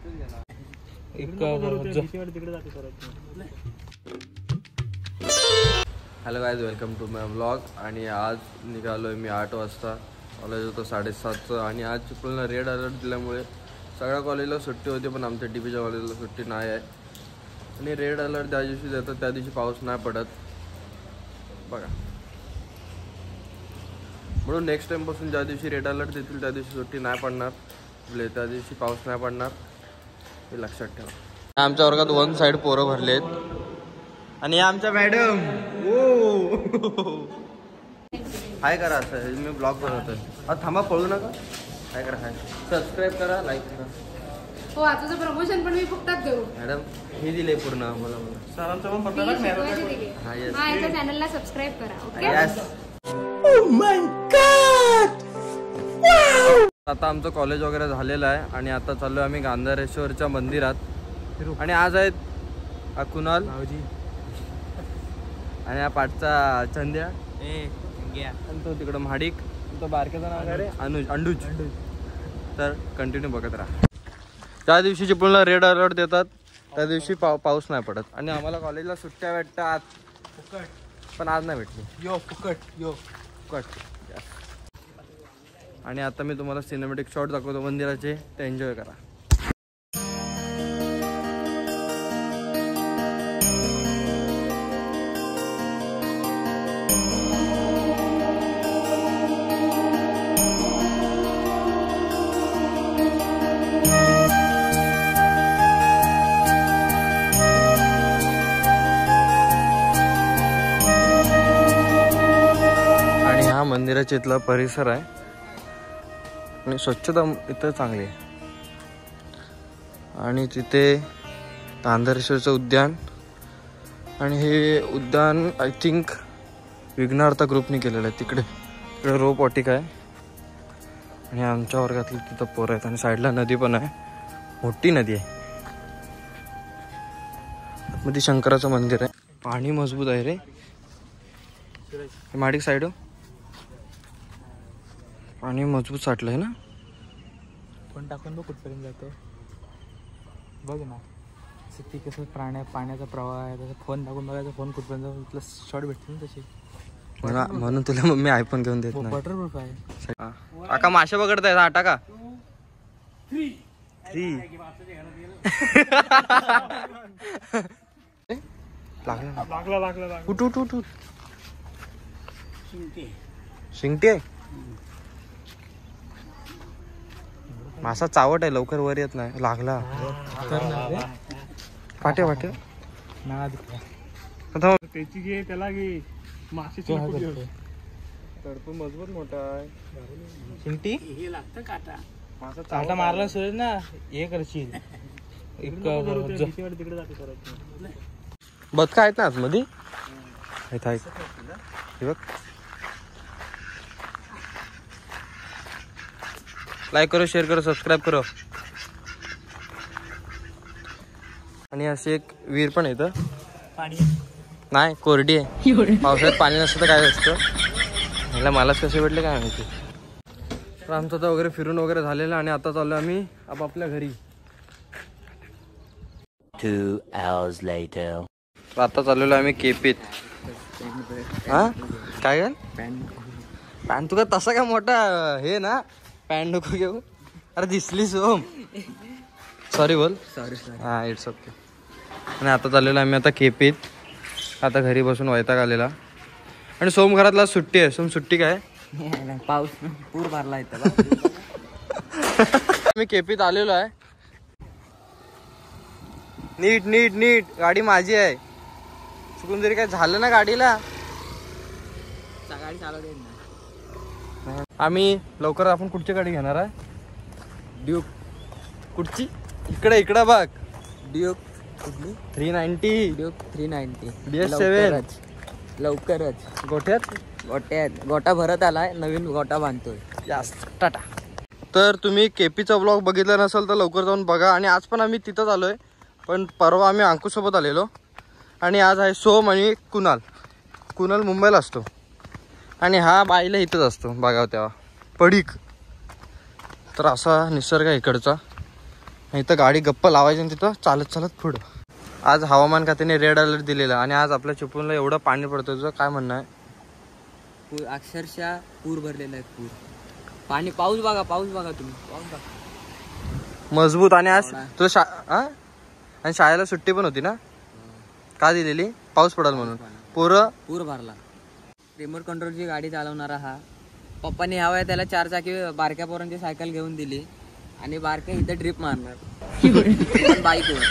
Hello guys, welcome to my vlog. आणि आज निघालोय मी 8 वाजता. कॉलेज होतं 7:30चं आणि आज चिपळूणला रेड अलर्ट दिल्यामुळे सगळ्या कॉलेजला सुट्टी होती, पण आमच्या DPच्या कॉलेजला सुट्टी नाही आहे. आणि रेड अलर्ट ज्या दिवशी देतात त्या दिवशी पाऊस नाही पडत बघा. म्हणून नेक्स्ट टाईमपासून ज्या दिवशी रेड अलर्ट देतील त्या दिवशी सुट्टी नाही पडणार, त्या दिवशी पाऊस नाही पडणार, हे लक्षात ठेवा. आमच्या वर्गात 1 साइड पोरं भरलेत आणि आमच्या मॅडम हाय करा. असं मी ब्लॉग बनवतोय. आता थांबा, पळू नका. काय करा, हाय सबस्क्राईब करा, लाईक करा. हो, तुझं प्रमोशन पण मी फुकटात देऊ. मॅडम हे दिले पूर्ण मला. सरांचं पण पत्ता टाक. हा, एका चॅनलला सबस्क्राईब करा. Okay. Yes. Oh my God. आता आमचं कॉलेज वगैरे झालेलं आहे आणि आता चाललोय आम्ही गांधारेश्वरच्या मंदिरात. आणि आज आहेत कुणाल आणि या पाठचा चंद्या आणि तो तिकडं महाडिक, तो बारकेचा नाव काय रे, अंडूज. तर कंटिन्यू बघत राहा. त्या दिवशी चिपळूणला रेड अलर्ट देतात त्या दिवशी पाऊस नाही पडत आणि आम्हाला कॉलेजला सुट्ट्या भेटतात फुकट, पण आज नाही भेटली. फुकट. आणि आता मी तुम्हाला सिनेमॅटिक शॉट दाखवतो मंदिराचे, ते एन्जॉय करा. आणि हा मंदिराच्या इथला परिसर आहे आणि स्वच्छता इथं चांगली आहे. आणि तिथे गांधारेश्वरचं उद्यान, आणि हे उद्यान आय थिंक विघ्नार्थ ग्रुपने केलेलं आहे. तिकडे रोप वाटिका आहे आणि आमच्या वर्गातली तिथं पोरं आहेत आणि साईडला नदी पण आहे, मोठी नदी आहे. मध्ये शंकराचं मंदिर आहे. पाणी मजबूत आहे रे. माडिक साईड पाणी मजबूत साठलंय ना. फोन टाकून बघ कुठपर्यंत जातो बघ ना. सिटी कसं पाण्याचा प्रवाह आहे तसं फोन टाकून बघायचा, फोन कुठपर्यंत जातो तुला शॉर्ट भेटतील ना तसे. म्हणून तुला मम्मी आयफोन घेऊन देत नाही. वॉटरप्रूफ आहे. काका मासे पकडताय, हा टाका. 3 लागला. उठ. शिंगटे आहे. मासा चावट आहे, लवकर वर येत नाही. लागला फाटे त्याची घे, त्याला घे. मासे तडपून मजबूत मोठा आहे. शिंगटी हे लागतं काटा. मासा काटा मारला सुरेश ना, हे करशील. तिकडे जाते बदका आहेत ना आतमध्ये. हे बघ. लाईक करो, शेअर करो, सबस्क्राईब करो. आणि अशी एक विहीर पण येतं. पाणी नाही, कोरडी आहे. पावसाळ्यात पाणी नसतं तर काय असतं. मलाच कसे भेटले काय माहिती. तर आमचं तर वगैरे फिरून वगैरे झालेलं आणि आता चाललो आम्ही आपापल्या घरी. 2 hours later. आता चाललेलो आम्ही केपीत. हा काय ग पॅन्ट तुका तसा काय मोठा हे ना, पॅन्ट नको घेऊ. अरे दिसलीस ओम, सॉरी बोल. सॉरी. हा, इट्स ओके. आणि आता चाललेलो आम्ही आता केपीत. आता घरी बसून वैताग आलेला. आणि सोम घरातला सुट्टी आहे. सोम सुट्टी काय, पाऊस पूर मारला इथं. मी केपीत आलेलो आहे. नीट गाडी माझी आहे. चुकून जरी काय झालं ना गाडीला, गाडी चालवते ना. आम्ही लवकर आपण कुठची गाडी घेणार आहे. ड्यूक. कुठची, इकडे बघ. ड्यूक कुठली, 390. ड्यूक 390 DS7 लवकरच. गोटा भरत आलाय, नवीन गोटा बांधतोय. टाटा. तर तुम्ही केपीचा ब्लॉग बघितला नसेल तर लवकर जाऊन बघा. आणि आज पण आम्ही तिथंच आलोय, पण परवा आम्ही अंकुशसोबत आलेलो. आणि आज आहे सोम आणि कुणाल मुंबईला असतो आणि हा बाईला इथंच असतो बघा तेव्हा पडीक. तर असा निसर्ग आहे इकडचा. इथं गाडी गप्प लावायची आणि तिथं चालत चालत पुढं. आज हवामान खात्याने रेड अलर्ट दिलेला आणि आज आपल्या चिपळूणला एवढं पाणी पडतं. तुझं काय म्हणणं आहे? अक्षरशः पूर भरलेला आहे. पूर पाणी. पाऊस बघा तुम्ही. पाऊस बघा मजबूत. आणि आज तुझं आणि शाळेला सुट्टी पण होती ना? का दिलेली? पाऊस पडाल म्हणून. पूर भरला. रिमोट कंट्रोलची गाडी चालवणारा हा पप्पाने हवा आहे त्याला 4 चाकी बारक्या पोरांची सायकल घेऊन दिली आणि बारक्या इथं ट्रिप मारणार बाईकवर.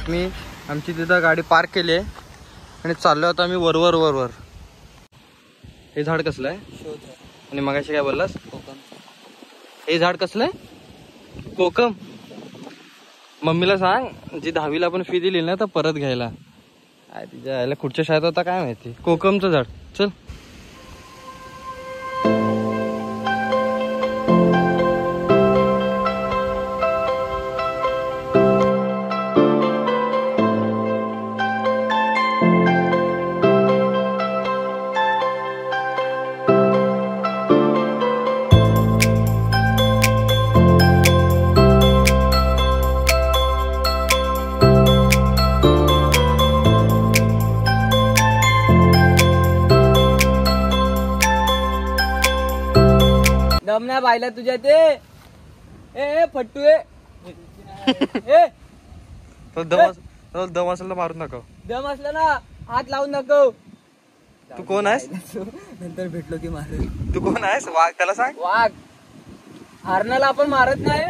मी आमची तिथं गाडी पार्क केली आहे आणि चाललो होतो आम्ही वर. हे झाड कसलं आहे? आणि मगाशी काय बोललास? कोकम. हे झाड कसलं आहे? कोकम. मम्मीला सांग जी 10वीला आपण फी दिली ना तर परत घ्यायला. तिच्या यायला कुठच्या शाळेत होता काय माहिती. कोकमचं झाड. चल. दम नाही पाहिला तुझ्या ते. ए फट्टू ए. तो दम असेल तर मारून नका. दम असला ना हात लावून नको. तू कोण आहेस? नंतर भेटलो की मारू. तू कोण आहेस? वाघ. त्याला सांग. वाघ. हरणाला आपण मारत नाही.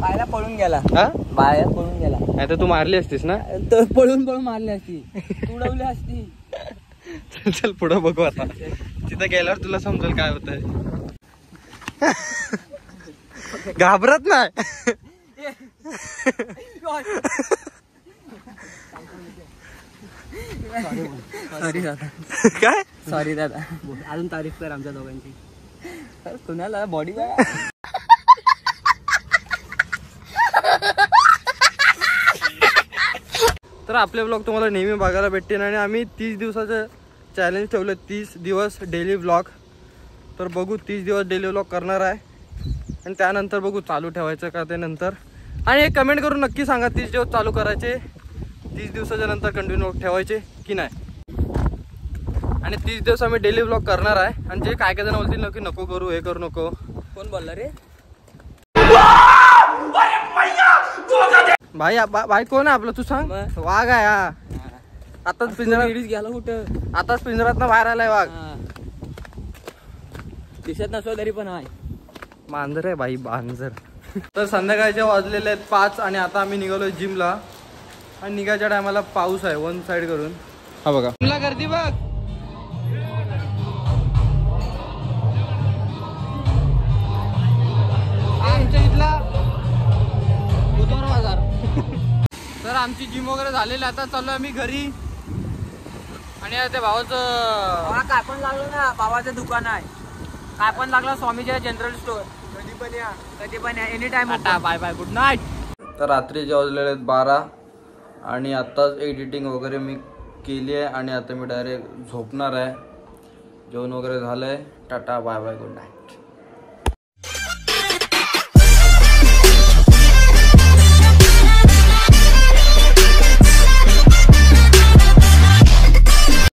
बायला पळून गेला. बाया पळून गेला. नाही तर तू मारली असतीस ना? तर पळून मारली असती. उडवली असती. चल पुढं बघू आता. तिथं गेल्यावर तुला समजेल काय होतंय. घाबरत नाही. सॉरी दादा. काय? सॉरी दादा. अजून तारीफ कर आमच्या दोघांची. कुणाला बॉडी तर आपले ब्लॉग तुम्हाला नेहमी बघायला भेटतील आणि आम्ही 30 दिवसाचं चॅलेंज ठेवलं. 30 दिवस डेली ब्लॉग. तर बघू 30 दिवस डेली ब्लॉग करणार आहे आणि त्यानंतर बघू चालू ठेवायचं का ते नंतर. आणि एक कमेंट करून नक्की सांगा 30 दिवस चालू करायचे, 30 दिवसाच्या नंतर कंटिन्यू ठेवायचे की नाही. आणि 30 दिवस आम्ही डेली ब्लॉग करणार आहे. आणि जे काय जण बोलतील नक्की नको करू, हे करू नको. कोण बोलला रे? भाई कोण आहे आपलं? तू सांग. वाघ आहे हा. आताच पिंजरात गेला कुठं? आताच पिंजरात बाहेर आलाय वाघ. दिसत नसो तरी पण आहे. मांजर आहे बाई, मांजर. तर संध्याकाळचे वाजलेले आहेत 5 आणि आता आम्ही निघालोय जिमला. आणि निघायच्या टायमाला पाऊस आहे 1 साइड करून. हा बघा जिमला गर्दी बघ. आमच्या इथला बुधवार बाजार. तर आमची जिम वगैरे झालेली. आता चाललोय आम्ही घरी. आणि त्या भावाचं काय पण लागलं ना, भावाचं दुकान आहे. काय पण लागलं स्वामीच्या जनरल स्टोअर. कधी पण या any time. Bye bye, good night. तर रात्रीचे वाजलेले आहेत 12 आणि आत्ताच एडिटिंग वगैरे मी केली आहे आणि आता मी डायरेक्ट झोपणार आहे. जेवण वगैरे झालं आहे. Tata bye bye, good night.